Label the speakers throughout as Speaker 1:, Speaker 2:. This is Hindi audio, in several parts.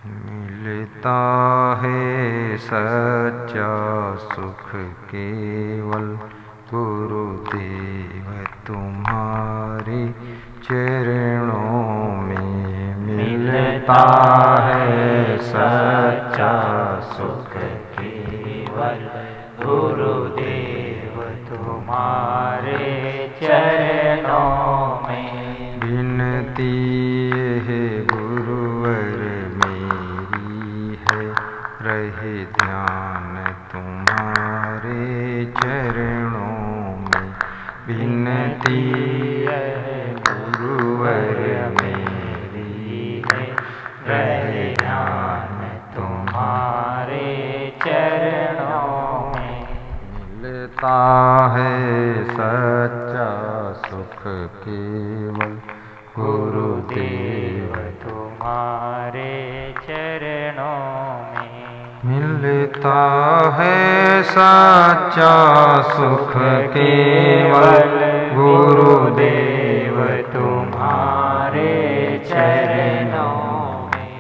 Speaker 1: मिलता है सच्चा सुख केवल गुरुदेव तुम्हारे चरणों में। मिलता है सच्चा सुख केवल गुरुदेव तुम्हारे चरणों में। विनती है गुरुवर मेरी है, रहे ध्यान तुम्हारे चरणों में। विनती है गुरुवर मेरी है, रहे ध्यान तुम्हारे चरणों में। मिलता है सच्चा सुख केवल गुरुदेव तुम्हारे चरणों में। मिलता है सच्चा सुख केवल गुरुदेव तुम्हारे चरणों में।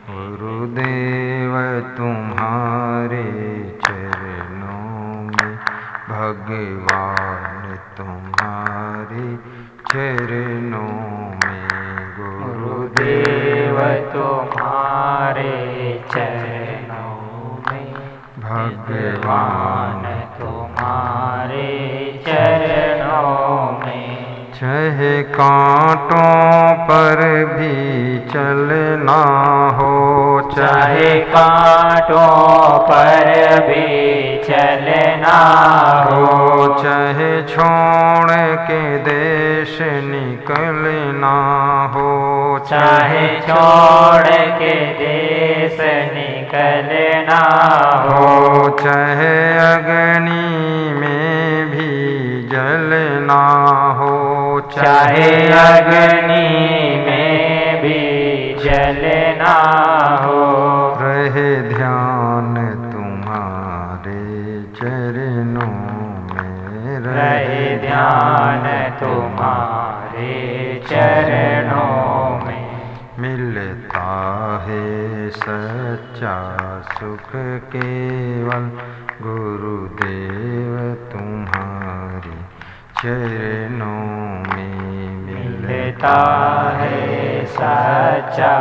Speaker 1: गुरुदेव तुम्हारे चरणों में, भगवान तुम्हारे चरणों में। गुरुदेव तुम्हारे चरणों में, भगवान तुम्हारे चरणों में। चाहे कांटों पर भी चलना हो, चाहे कांटों पर भी चलना हो, चाहे छोड़ के देश निकलना हो, चाहे छोड़ के देश निकलना हो, चाहे अग्नि में भी जलना हो, चाहे अग्नि में भी जलना हो, रहे ध्यान तुम्हारे चरणों में। रहे ध्यान तुम्हारे चरणों में। मिलता है सच्चा सुख केवल गुरुदेव तुम्हारे चरणों में। मिलता है सच्चा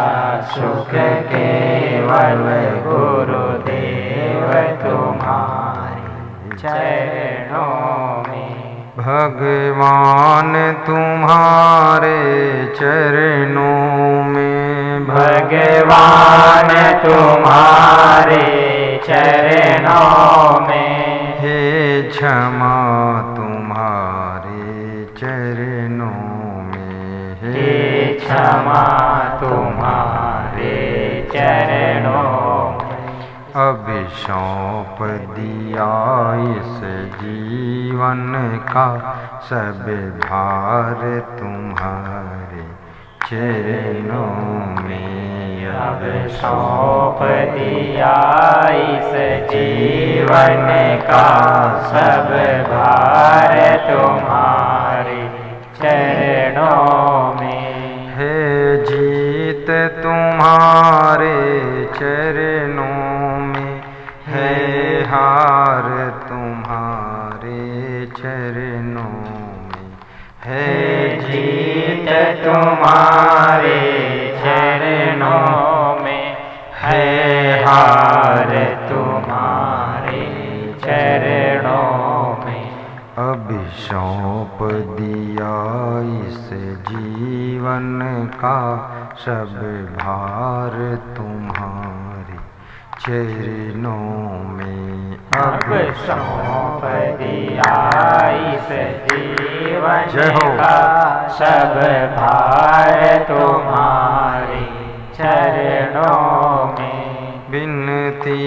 Speaker 1: सुख केवल गुरुदेव तुम्हारे चरणों में। भगवान तुम्हारे चरणों में, भगवान तुम्हारे चरणों में। हे क्षमा तुम्हारे चरणों में, हे क्षमा तुम्हारे चरणों में। अब सौंप दिया इस जीवन का सब भार तुम्हारे चरणों में। अब सौंप दिया इस जीवन का सब भार तुम्हारे चरणों में। है जीत तुम्हारे चरणों में, है हार तुम्हारे चरणों में। है जीत तुम्हारे चरणों में, है हार तुम्हारे चरणों में। अब सौंप दिया इस जीवन का सब भार तुम्हारे चरणों में। अब सौंप दिया इस जीवन का सब भार तुम्हारे चरणों में। विनती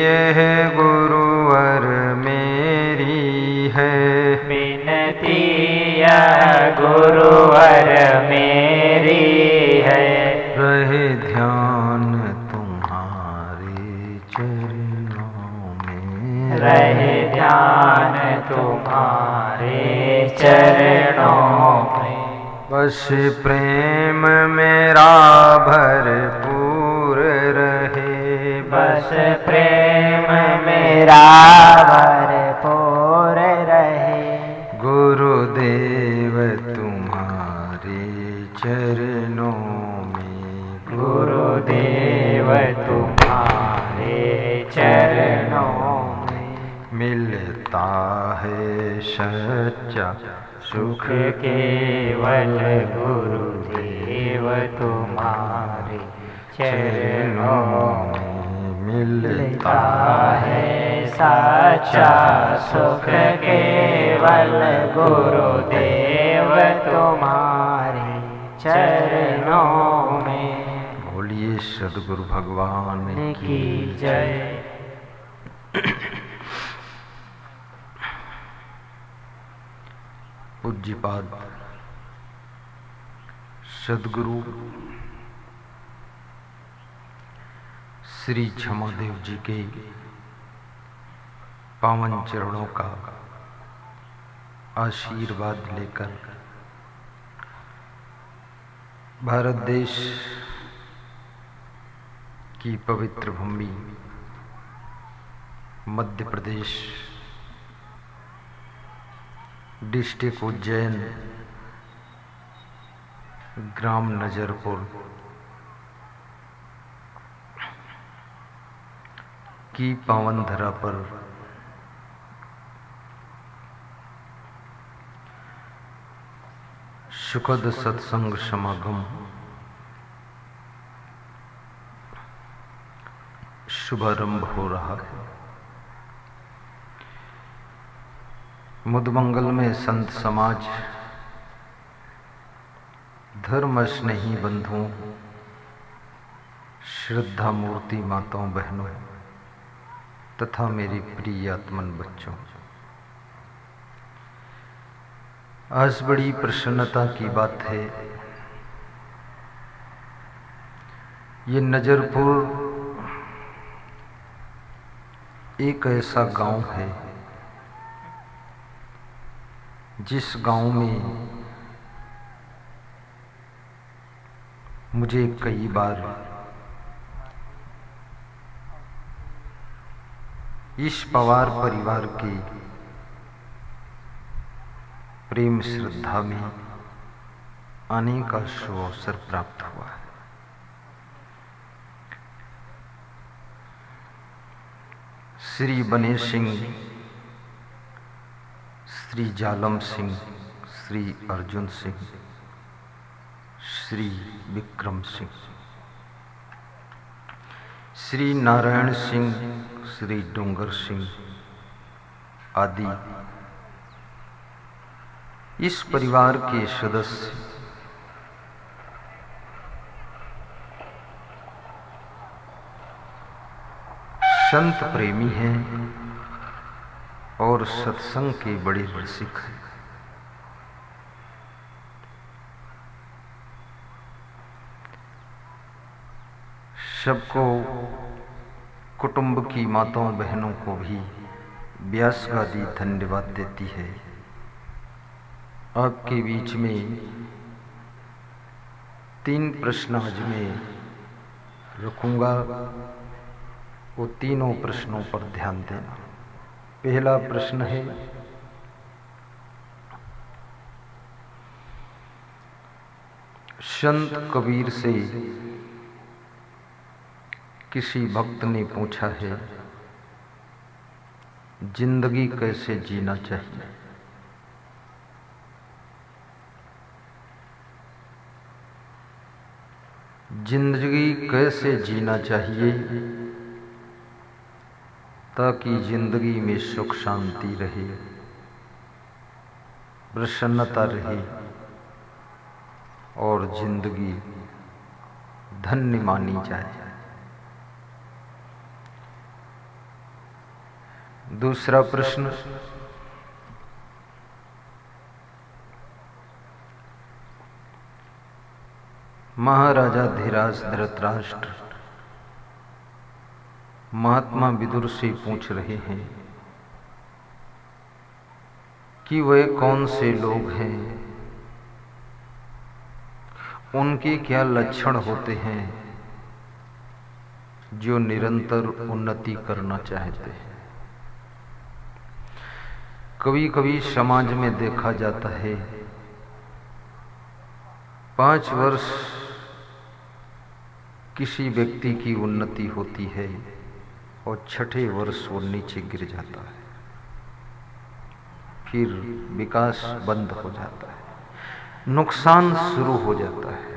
Speaker 1: है गुरुवर मेरी है, विनती गुरुवर मेरी है। रहे ध्यान तुम्हारे चरणों में, रहे ध्यान तुम्हारे चरणों में। बस प्रेम मेरा भरपूर रहे, रस प्रेम मेरा भरपूर रहे। गुरुदेव तुम्हारे चरणों में, गुरुदेव तुम्हारे चरणों में मिलता है सच्चा सुख केवल। गुरुदेव तुम्हारे चरणों में मिलता है सच्चा सुख केवल। गुरुदेव तुम्हारे चरणों में। बोलिए सद्गुरु भगवान की जय। पूज्यपाद सद्गुरु श्री क्षमादेव जी के पावन चरणों का आशीर्वाद लेकर भारत देश की पवित्र भूमि मध्य प्रदेश डिस्ट्रिक्ट उज्जैन ग्राम नजरपुर की पावन धरा पर सुखद सत्संग समागम शुभारंभ हो रहा है। मुदमंगल में संत समाज, धर्म स्नेही बंधुओं, श्रद्धा मूर्ति माताओं बहनों तथा मेरी प्रिय आत्मन बच्चों, आज बड़ी प्रसन्नता की बात है। ये नजरपुर एक ऐसा गांव है जिस गांव में मुझे कई बार इस पवार परिवार के प्रेम श्रद्धा में आने का अवसर प्राप्त हुआ है। श्री बने सिंह, श्री जालम सिंह, श्री अर्जुन सिंह, श्री विक्रम सिंह, श्री नारायण सिंह, श्री डोंगर सिंह आदि इस परिवार के सदस्य संत प्रेमी हैं और सत्संग के बड़े रसिक हैं। सबको, कुटुंब की माताओं बहनों को भी व्यास गादी धन्यवाद देती है। आपके बीच में 3 प्रश्न आज मैं रखूंगा, वो तीनों प्रश्नों पर ध्यान देना। पहला प्रश्न है, संत कबीर से किसी भक्त ने पूछा है, जिंदगी कैसे जीना चाहिए? जिंदगी कैसे जीना चाहिए ताकि जिंदगी में सुख शांति रहे, प्रसन्नता रहे और जिंदगी धन्य मानी जाए। दूसरा प्रश्न, महाराजा धीराज धृतराष्ट्र महात्मा विदुर से पूछ रहे हैं कि वे कौन से लोग हैं, उनके क्या लक्षण होते हैं जो निरंतर उन्नति करना चाहते हैं। कभी कभी समाज में देखा जाता है 5 वर्ष किसी व्यक्ति की उन्नति होती है और 6ठे वर्ष वो नीचे गिर जाता है, फिर विकास बंद हो जाता है, नुकसान शुरू हो जाता है।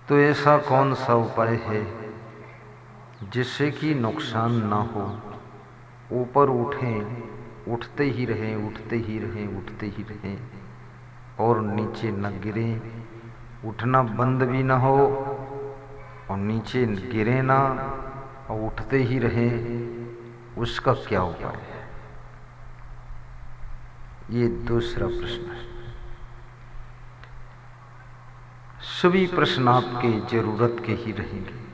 Speaker 1: तो ऐसा कौन सा उपाय है जिससे कि नुकसान ना हो, ऊपर उठें, उठते ही रहें, उठते ही रहें, उठते ही रहें और नीचे न गिरें, उठना बंद भी ना हो और नीचे गिरे ना और उठते ही रहें, उसका क्या उपाय है? ये दूसरा प्रश्न है। सभी प्रश्न आपके जरूरत के ही रहेंगे।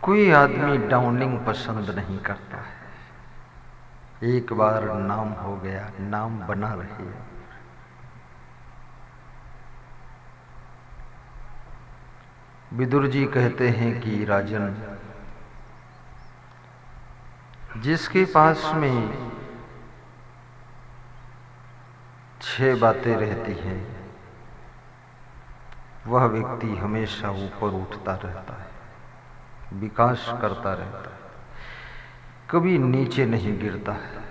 Speaker 1: कोई आदमी डाउनिंग पसंद नहीं करता है। एक बार नाम हो गया, नाम बना रहे। विदुर जी कहते हैं कि राजन, जिसके पास में 6 बातें रहती हैं, वह व्यक्ति हमेशा ऊपर उठता रहता है, विकास करता रहता है, कभी नीचे नहीं गिरता है,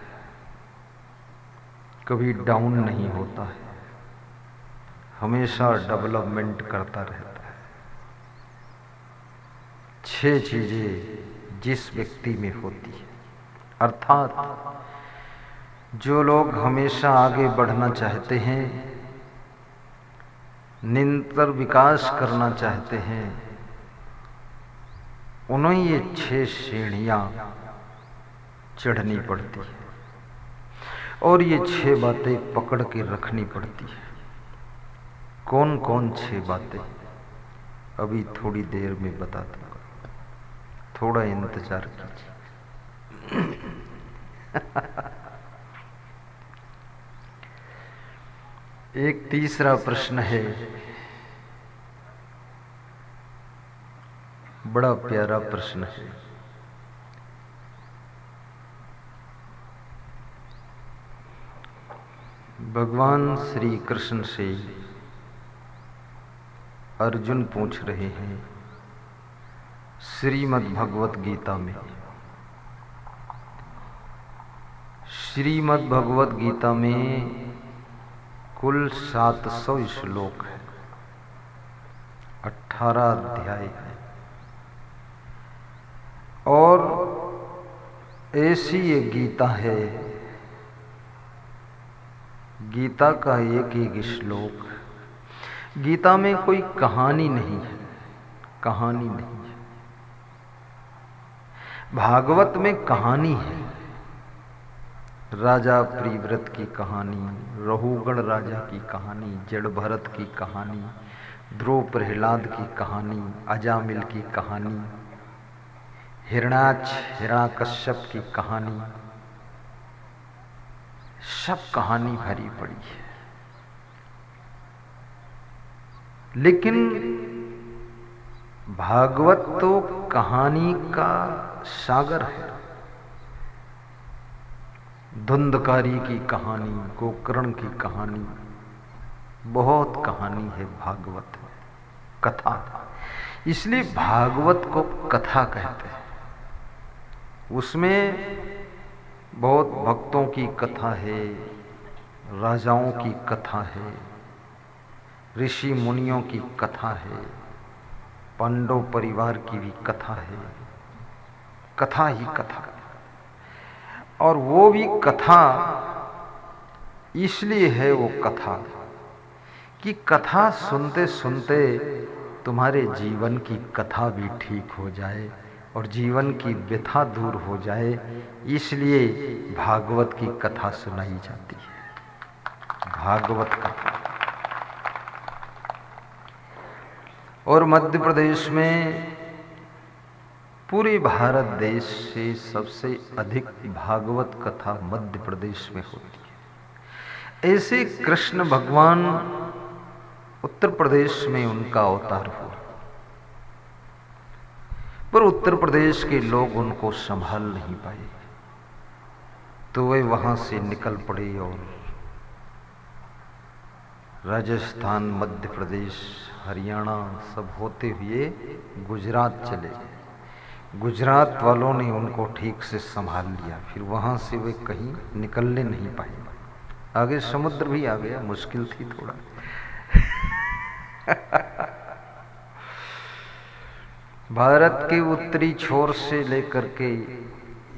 Speaker 1: कभी डाउन नहीं होता है, हमेशा डेवलपमेंट करता रहता है। 6 चीजें जिस व्यक्ति में होती है, अर्थात जो लोग हमेशा आगे बढ़ना चाहते हैं, निरंतर विकास करना चाहते हैं, उन्हें ये 6 सीढ़ियां चढ़नी पड़ती है और ये 6 बातें पकड़ के रखनी पड़ती है। कौन कौन 6 बातें, अभी थोड़ी देर में बता दूंगा, थोड़ा इंतजार कीजिए। एक तीसरा प्रश्न है, बड़ा प्यारा प्रश्न है। भगवान श्री कृष्ण से अर्जुन पूछ रहे हैं श्रीमद् भगवत गीता में। श्रीमद् भगवत गीता में कुल 700 श्लोक है, 18 अध्याय है और ऐसी ये गीता है, गीता का एक एक श्लोक, गीता में कोई कहानी नहीं है, कहानी नहीं है। भागवत में कहानी है, राजा प्रिव्रत की कहानी, रहुगण राजा की कहानी, जड़ भरत की कहानी, ध्रुव प्रहलाद की कहानी, अजामिल की कहानी, हिरण्याक्ष हिरण्यकश्यप की कहानी, सब कहानी भरी पड़ी है। लेकिन भागवत तो कहानी का सागर है। धुंधकारी की कहानी, गोकर्ण की कहानी, बहुत कहानी है भागवत में, कथा। इसलिए भागवत को कथा कहते हैं। उसमें बहुत भक्तों की कथा है, राजाओं की कथा है, ऋषि मुनियों की कथा है, पांडव परिवार की भी कथा है, कथा ही कथा। और वो भी कथा इसलिए है वो कथा कि कथा सुनते सुनते तुम्हारे जीवन की कथा भी ठीक हो जाए और जीवन की व्यथा दूर हो जाए, इसलिए भागवत की कथा सुनाई जाती है, भागवत कथा। और मध्य प्रदेश में, पूरे भारत देश से सबसे अधिक भागवत कथा मध्य प्रदेश में होती है। ऐसे कृष्ण भगवान उत्तर प्रदेश में उनका अवतार हुआ, पर उत्तर प्रदेश के लोग उनको संभाल नहीं पाए, तो वे वहां से निकल पड़े और राजस्थान, मध्य प्रदेश, हरियाणा सब होते हुए गुजरात चले गए। गुजरात वालों ने उनको ठीक से संभाल लिया, फिर वहां से वे कहीं निकलने नहीं पाए। आगे समुद्र भी आ गया, मुश्किल थी थोड़ा। भारत के उत्तरी छोर से लेकर के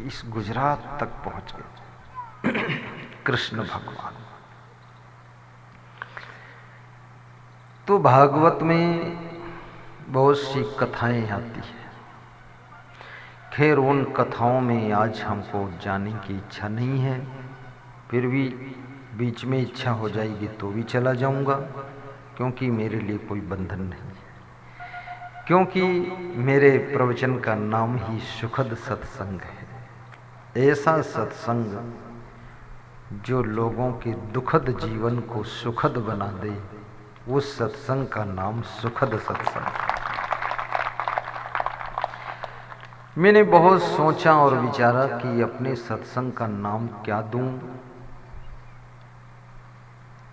Speaker 1: इस गुजरात तक पहुंच गए कृष्ण भगवान। तो भागवत में बहुत सी कथाएं आती है। खैर उन कथाओं में आज हमको जाने की इच्छा नहीं है, फिर भी बीच में इच्छा हो जाएगी तो भी चला जाऊंगा, क्योंकि मेरे लिए कोई बंधन नहीं, क्योंकि मेरे प्रवचन का नाम ही सुखद सत्संग है। ऐसा सत्संग जो लोगों के दुखद जीवन को सुखद बना दे, उस सत्संग का नाम सुखद सत्संग। मैंने बहुत सोचा और विचारा कि अपने सत्संग का नाम क्या दूं,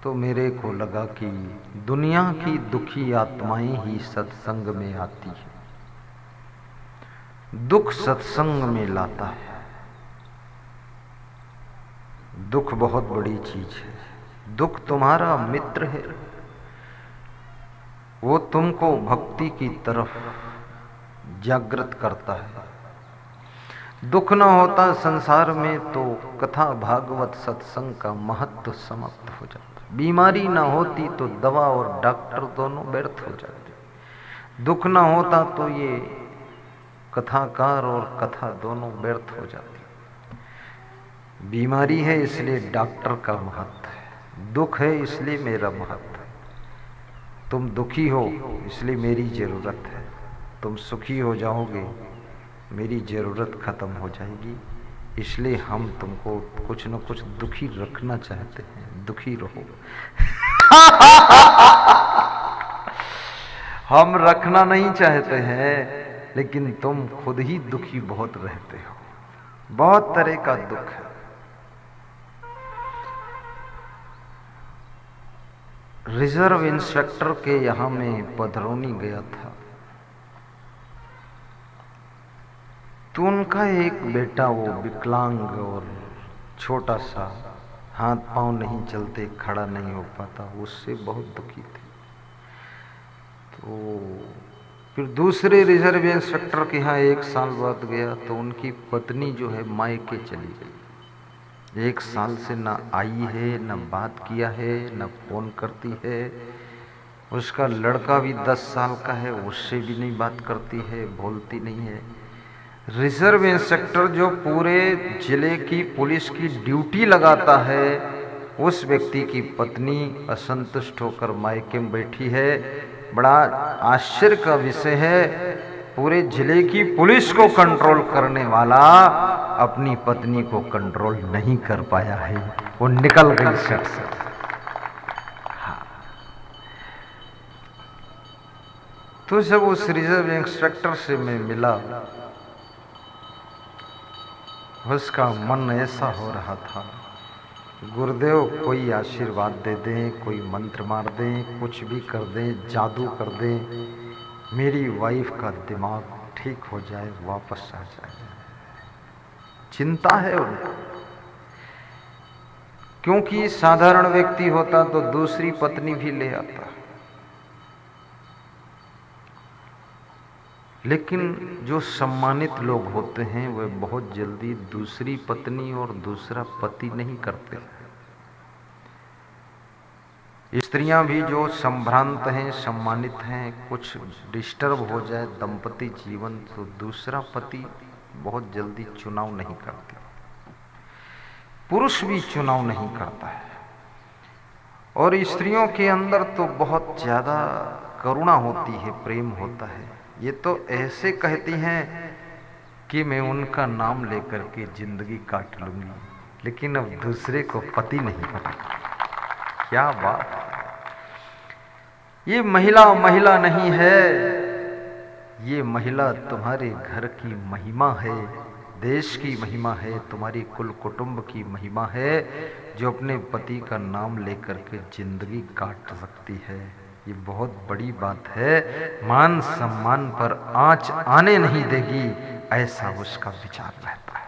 Speaker 1: तो मेरे को लगा कि दुनिया की दुखी आत्माएं ही सत्संग में आती है, दुख सत्संग में लाता है। दुख बहुत बड़ी चीज है, दुख तुम्हारा मित्र है, वो तुमको भक्ति की तरफ जागृत करता है। दुख न होता संसार में तो कथा भागवत सत्संग का महत्व समाप्त हो जाता। बीमारी न होती तो दवा और डॉक्टर दोनों व्यर्थ हो जाते। दुख न होता तो ये कथाकार और कथा दोनों व्यर्थ हो जाती। बीमारी है इसलिए डॉक्टर का महत्व है, दुख है इसलिए मेरा महत्व है। तुम दुखी हो इसलिए मेरी जरूरत है, तुम सुखी हो जाओगे मेरी जरूरत खत्म हो जाएगी। इसलिए हम तुमको कुछ न कुछ दुखी रखना चाहते हैं, दुखी रहो। हम रखना नहीं चाहते हैं, लेकिन तुम खुद ही दुखी बहुत रहते हो। बहुत तरह का दुख है। रिजर्व इंस्पेक्टर के यहां में पधरौनी गया था, तो उनका एक बेटा वो विकलांग और छोटा सा, हाथ पांव नहीं चलते, खड़ा नहीं हो पाता, उससे बहुत दुखी थे। तो फिर दूसरे रिजर्व इंस्पेक्टर के यहाँ 1 साल बाद गया, तो उनकी पत्नी जो है मायके चली गई। 1 साल से ना आई है, ना बात किया है, ना फोन करती है। उसका लड़का भी 10 साल का है, उससे भी नहीं बात करती है, बोलती नहीं है। रिजर्व इंस्पेक्टर जो पूरे जिले की पुलिस की ड्यूटी लगाता है, उस व्यक्ति की पत्नी असंतुष्ट होकर मायके में बैठी है। बड़ा आश्चर्य का विषय है, पूरे जिले की पुलिस को कंट्रोल करने वाला अपनी पत्नी को कंट्रोल नहीं कर पाया है, वो निकल गई शट से। तो जब उस रिजर्व इंस्पेक्टर से मैं मिला, उसका मन ऐसा हो रहा था, गुरुदेव कोई आशीर्वाद दे दें, कोई मंत्र मार दें, कुछ भी कर दें, जादू कर दें, मेरी वाइफ का दिमाग ठीक हो जाए, वापस आ जाए। चिंता है उनको, क्योंकि साधारण व्यक्ति होता तो दूसरी पत्नी भी ले आता, लेकिन जो सम्मानित लोग होते हैं वे बहुत जल्दी दूसरी पत्नी और दूसरा पति नहीं करते। स्त्रियां भी जो संभ्रांत हैं, सम्मानित हैं, कुछ डिस्टर्ब हो जाए दंपति जीवन, तो दूसरा पति बहुत जल्दी चुनाव नहीं करते। पुरुष भी चुनाव नहीं करता है। और स्त्रियों के अंदर तो बहुत ज्यादा करुणा होती है, प्रेम होता है। ये तो ऐसे कहती हैं कि मैं उनका नाम लेकर के जिंदगी काट लूंगी, लेकिन अब दूसरे को पति नहीं पता। क्या बात है। ये महिला महिला नहीं है, ये महिला तुम्हारे घर की महिमा है, देश की महिमा है, तुम्हारी कुल कुटुंब की महिमा है, जो अपने पति का नाम लेकर के जिंदगी काट सकती है। ये बहुत बड़ी बात है। मान सम्मान पर आंच आने नहीं देगी, ऐसा उसका विचार रहता है।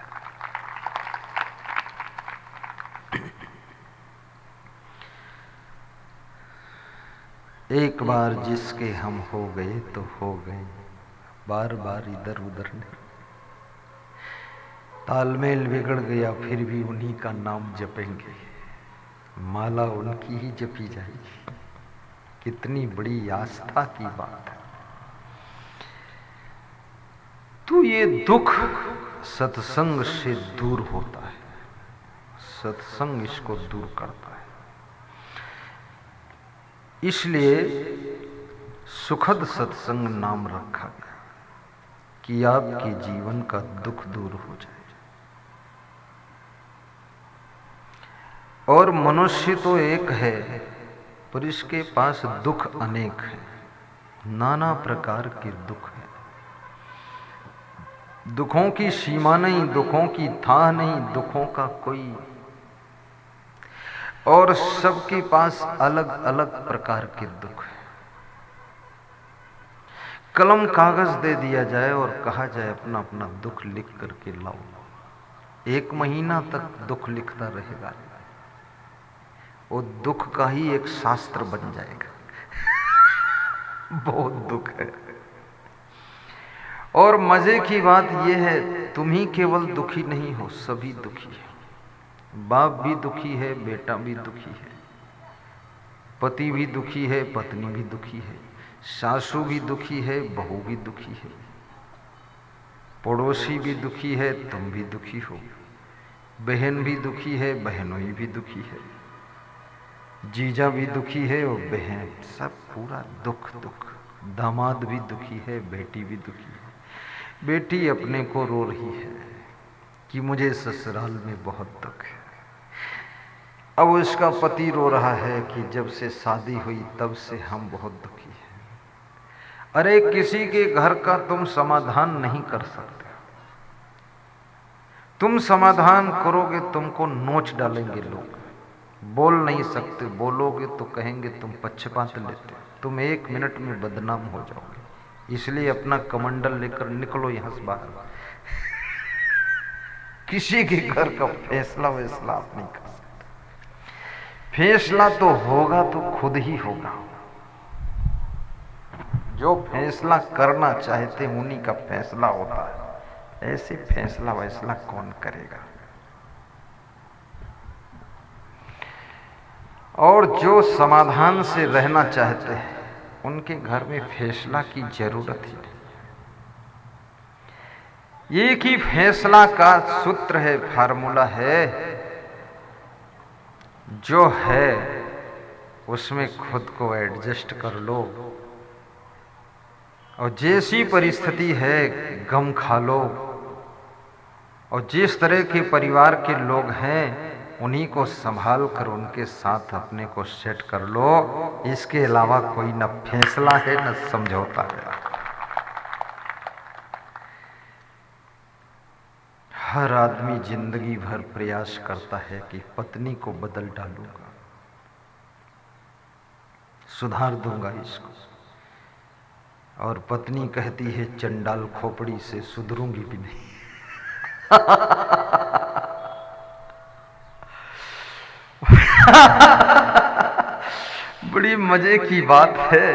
Speaker 1: एक बार जिसके हम हो गए तो हो गए, बार बार इधर उधर नहीं। तालमेल बिगड़ गया फिर भी उन्हीं का नाम जपेंगे, माला उनकी ही जपी जाएगी। कितनी बड़ी आस्था की बात है। तो ये दुख सत्संग से दूर होता है, सत्संग इसको दूर करता है। इसलिए सुखद सत्संग नाम रखा गया कि आपके जीवन का दुख दूर हो जाए। और मनुष्य तो एक है, पर इसके पास दुख अनेक है, नाना प्रकार के दुख है। दुखों की सीमा नहीं, दुखों की थाह नहीं, दुखों का कोई, और सबके पास अलग अलग प्रकार के दुख है। कलम कागज दे दिया जाए और कहा जाए अपना अपना दुख लिख करके लाओ, 1 महीना तक दुख लिखता रहेगा, वो दुख का ही एक शास्त्र बन जाएगा। बहुत दुख है। और मजे की बात यह है, तुम ही केवल दुखी नहीं हो, सभी दुखी है। बाप भी दुखी है, बेटा भी दुखी है, पति भी दुखी है, पत्नी भी दुखी है, सासू भी दुखी है, बहू भी दुखी है, पड़ोसी भी दुखी है, तुम भी दुखी हो, बहन भी दुखी है, बहनोई भी दुखी है, जीजा भी दुखी है और बहन, सब पूरा दुख दुख। दामाद भी दुखी है, बेटी भी दुखी है। बेटी अपने को रो रही है कि मुझे ससुराल में बहुत दुख है। अब उसका पति रो रहा है कि जब से शादी हुई तब से हम बहुत दुखी हैं। अरे किसी के घर का तुम समाधान नहीं कर सकते, तुम समाधान करोगे तुमको नोच डालेंगे लोग, बोल नहीं सकते, बोलोगे तो कहेंगे तुम पक्षपात लेते, तुम 1 मिनट में बदनाम हो जाओगे। इसलिए अपना कमंडल लेकर निकलो यहां से बाहर। किसी के घर का फैसला वैसला आप नहीं कर सकते। फैसला तो होगा तो खुद ही होगा। जो फैसला करना चाहते उन्हीं का फैसला होता है, ऐसे फैसला वैसला कौन करेगा। और जो समाधान से रहना चाहते हैं उनके घर में फैसला की जरूरत ही नहीं। एक ही फैसला का सूत्र है, फार्मूला है, जो है उसमें खुद को एडजस्ट कर लो, और जैसी परिस्थिति है गम खा लो, और जिस तरह के परिवार के लोग हैं उन्हीं को संभाल कर उनके साथ अपने को सेट कर लो। इसके अलावा कोई न फैसला है न समझौता है। हर आदमी जिंदगी भर प्रयास करता है कि पत्नी को बदल डालूंगा, सुधार दूंगा इसको, और पत्नी कहती है चंडाल खोपड़ी से सुधरूंगी भी नहीं। बड़ी मजे की बात है।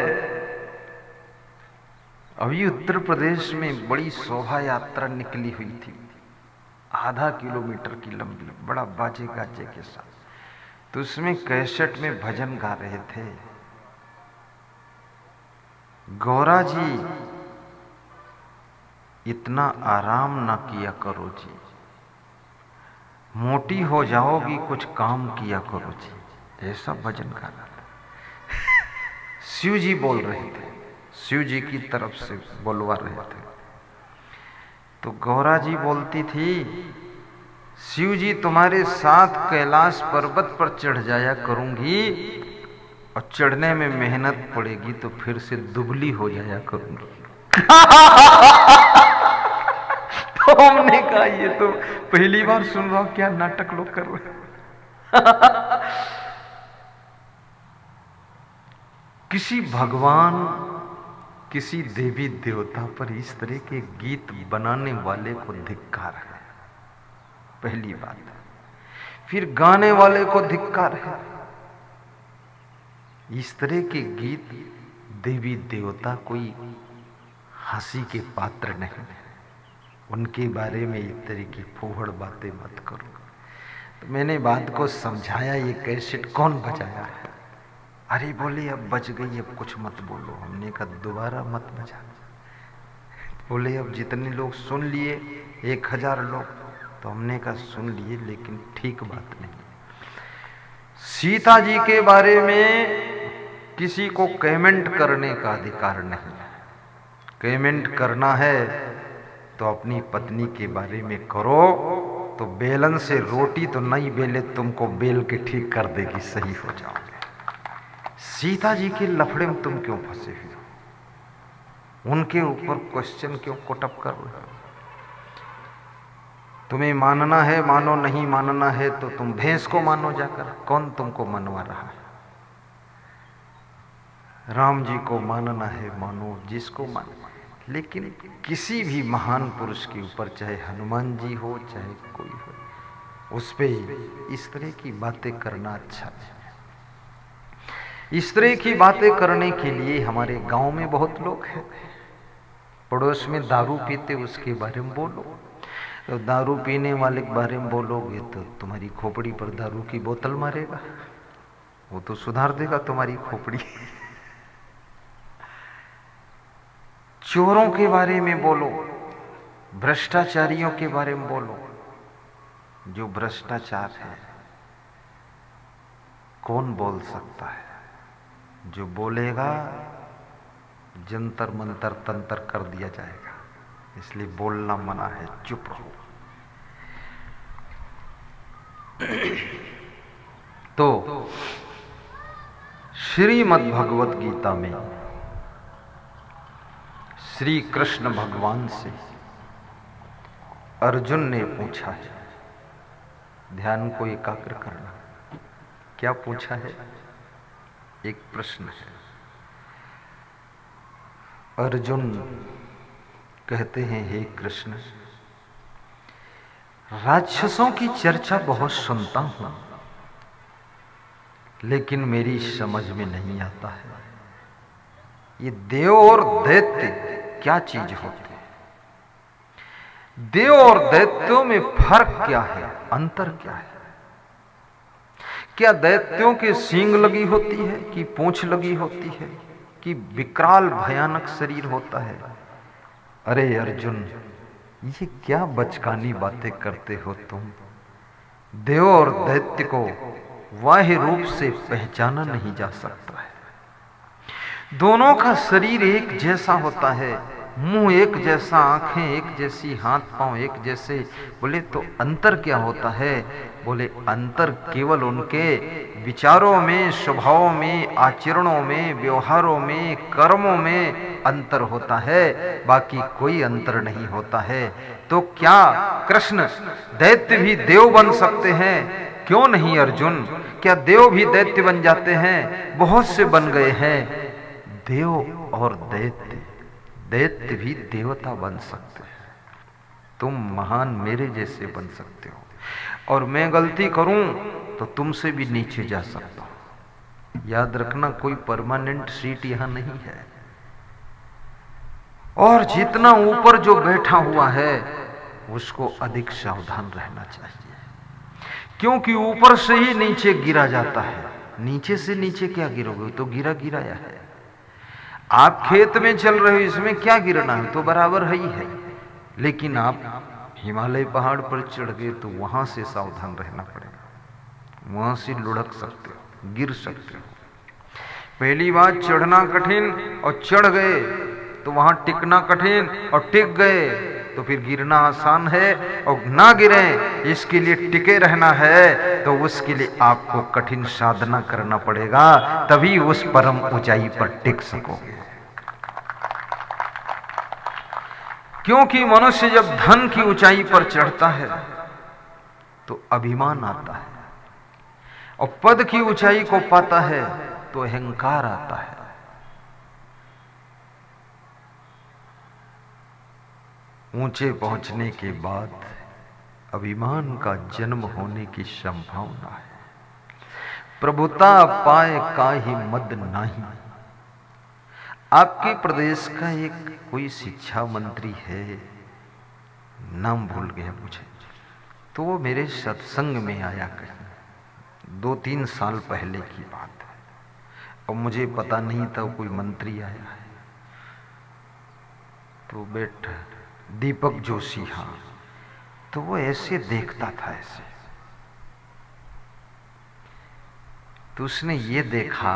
Speaker 1: अभी उत्तर प्रदेश में बड़ी शोभा यात्रा निकली हुई थी, आधा किलोमीटर की लंबी, बड़ा बाजे गाजे के साथ। तो उसमें कैसेट में भजन गा रहे थे, गौरा जी इतना आराम ना किया करो जी, मोटी हो जाओगी, कुछ काम किया करो जी। ऐसा भजन गा रहा था। शिव जी बोल रहे थे, शिव जी की तरफ से बोलवा रहे थे। तो गौरा जी बोलती थी शिव जी तुम्हारे साथ कैलाश पर्वत पर चढ़ जाया करूंगी और चढ़ने में मेहनत पड़ेगी तो फिर से दुबली हो जाया करूंगी। तो हमने कहा ये तो पहली बार सुन रहा हूं, क्या नाटक लोग कर रहे हैं। किसी भगवान किसी देवी देवता पर इस तरह के गीत बनाने वाले को धिक्कार है, पहली बात। फिर गाने वाले को धिक्कार है। इस तरह के गीत देवी देवता कोई हंसी के पात्र नहीं, उनके बारे में इस तरह की फूहड़ बातें मत करो। तो मैंने बात को समझाया, ये कैसेट कौन बजाया है? अरे बोले अब बच गई, अब कुछ मत बोलो। हमने कहा दोबारा मत बजा। बोले अब जितने लोग सुन लिए 1000 लोग, तो हमने कहा सुन लिए लेकिन ठीक बात नहीं। सीता जी के बारे में किसी को कमेंट करने का अधिकार नहीं है। कमेंट करना है तो अपनी पत्नी के बारे में करो, तो बेलन से रोटी तो नहीं बेले तुमको बेल के ठीक कर देगी, सही हो जाओगे। सीता जी के लफड़े में तुम क्यों फंसे हुए हो? उनके ऊपर क्वेश्चन क्यों कोटअप कर रहे हो? तुम्हें मानना है मानो, नहीं मानना है तो तुम भैंस को मानो जाकर। कौन तुमको मनवा रहा है? राम जी को मानना है मानो, जिसको मानो। लेकिन किसी भी महान पुरुष के ऊपर, चाहे हनुमान जी हो चाहे कोई हो, उस पे इस तरह की बातें करना अच्छा है। इस तरह की बातें करने के लिए हमारे गांव में बहुत लोग हैं। पड़ोस में दारू पीते, उसके बारे में बोलो। तो दारू पीने वाले के बारे में बोलोगे तो तुम्हारी खोपड़ी पर दारू की बोतल मारेगा, वो तो सुधार देगा तुम्हारी खोपड़ी। चोरों के बारे में बोलो, भ्रष्टाचारियों के बारे में बोलो। जो भ्रष्टाचार है कौन बोल सकता है? जो बोलेगा जंतर मंतर तंतर कर दिया जाएगा, इसलिए बोलना मना है, चुप रहो। तो श्रीमद् भगवत गीता में श्री कृष्ण भगवान से अर्जुन ने पूछा है, ध्यान को एकाग्र करना। क्या पूछा है? एक प्रश्न है। अर्जुन कहते हैं, हे कृष्ण, राक्षसों की चर्चा बहुत सुनता हूं, लेकिन मेरी समझ में नहीं आता है ये देव और दैत्य क्या चीज होते हैं? देव और दैत्यों में फर्क क्या है, अंतर क्या है? क्या दैत्यों के सींग लगी होती है कि पूंछ लगी होती है कि विकराल भयानक शरीर होता है? अरे अर्जुन, ये क्या बचकानी बातें करते हो तुम? देव और दैत्य को बाह्य रूप से पहचाना नहीं जा सकता है। दोनों का शरीर एक जैसा होता है, मुंह एक जैसा, आंखें एक जैसी, हाथ पांव एक जैसे। बोले तो अंतर क्या होता है? बोले अंतर केवल उनके विचारों में, स्वभावों में, आचरणों में, व्यवहारों में, कर्मों में अंतर होता है, बाकी कोई अंतर नहीं होता है। तो क्या कृष्ण दैत्य भी देव बन सकते हैं? क्यों नहीं अर्जुन, क्या देव भी दैत्य बन जाते हैं? बहुत से बन गए हैं। देव और दैत्य, दैत्य भी देवता बन सकते हैं। तुम महान मेरे जैसे बन सकते हो, और मैं गलती करूं तो तुमसे भी नीचे जा सकता हूं। याद रखना, कोई परमानेंट सीट यहां नहीं है। और जितना ऊपर जो बैठा हुआ है उसको अधिक सावधान रहना चाहिए, क्योंकि ऊपर से ही नीचे गिरा जाता है। नीचे से नीचे क्या गिरोगे? तो गिरा गिराया है। आप खेत में चल रहे हो, इसमें क्या गिरना है, तो बराबर है ही है। लेकिन आप हिमालय पहाड़ पर चढ़ गए तो वहां से सावधान रहना पड़ेगा, वहां से लुढ़क सकते हो, गिर सकते हो। पहली बात चढ़ना कठिन, और चढ़ गए तो वहां टिकना कठिन, और टिक गए तो फिर गिरना आसान है, और ना गिरे इसके लिए टिके रहना है तो उसके लिए आपको कठिन साधना करना पड़ेगा, तभी उस परम ऊंचाई पर टिक सकोगे। क्योंकि मनुष्य जब धन की ऊंचाई पर चढ़ता है तो अभिमान आता है, और पद की ऊंचाई को पाता है तो अहंकार आता है। ऊंचे पहुंचने के बाद अभिमान का जन्म होने की संभावना है। प्रभुता पाए काहि मद नाही। आपके प्रदेश का एक कोई शिक्षा मंत्री है, नाम भूल गया मुझे, तो वो मेरे सत्संग में आया कहीं 2-3 साल पहले की बात है, और मुझे पता नहीं था कोई मंत्री आया है। तो बैठा दीपक जोशी, हाँ, तो वो ऐसे देखता था ऐसे, तो उसने ये देखा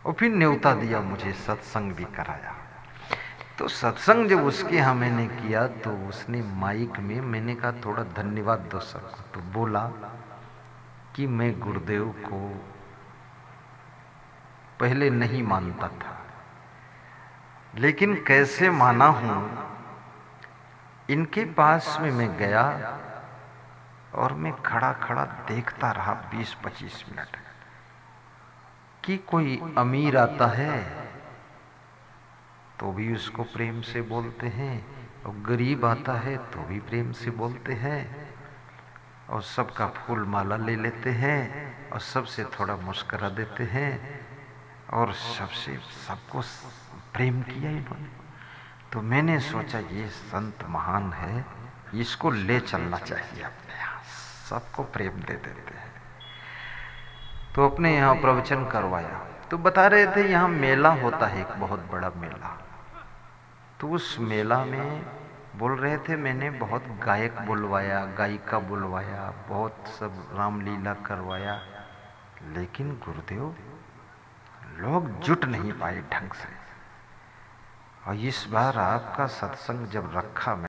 Speaker 1: और फिर न्योता दिया, मुझे सत्संग भी कराया। तो सत्संग जब उसके यहाँ मैंने किया तो उसने माइक में, मैंने कहा थोड़ा धन्यवाद दो सबको, तो बोला कि मैं गुरुदेव को पहले नहीं मानता था, लेकिन कैसे माना हूं, इनके पास में मैं गया और मैं खड़ा खड़ा देखता रहा 20-25 मिनट कि कोई अमीर आता है तो भी उसको प्रेम से बोलते हैं, और गरीब आता है तो भी प्रेम से बोलते हैं, और सबका फूल माला ले लेते हैं, और सबसे थोड़ा मुस्कुरा देते हैं, और सबसे सबको प्रेम किया इन्होंने। तो मैंने सोचा ये संत महान है, इसको ले चलना चाहिए अपने यहाँ, सबको प्रेम दे देते हैं। तो अपने यहाँ प्रवचन करवाया, तो बता रहे थे यहाँ मेला होता है, एक बहुत बड़ा मेला। तो उस मेला में बोल रहे थे मैंने बहुत गायक बुलवाया, गायिका बुलवाया, बहुत सब रामलीला करवाया, लेकिन गुरुदेव लोग जुट नहीं पाए ढंग से। और इस बार आपका सत्संग जब रखा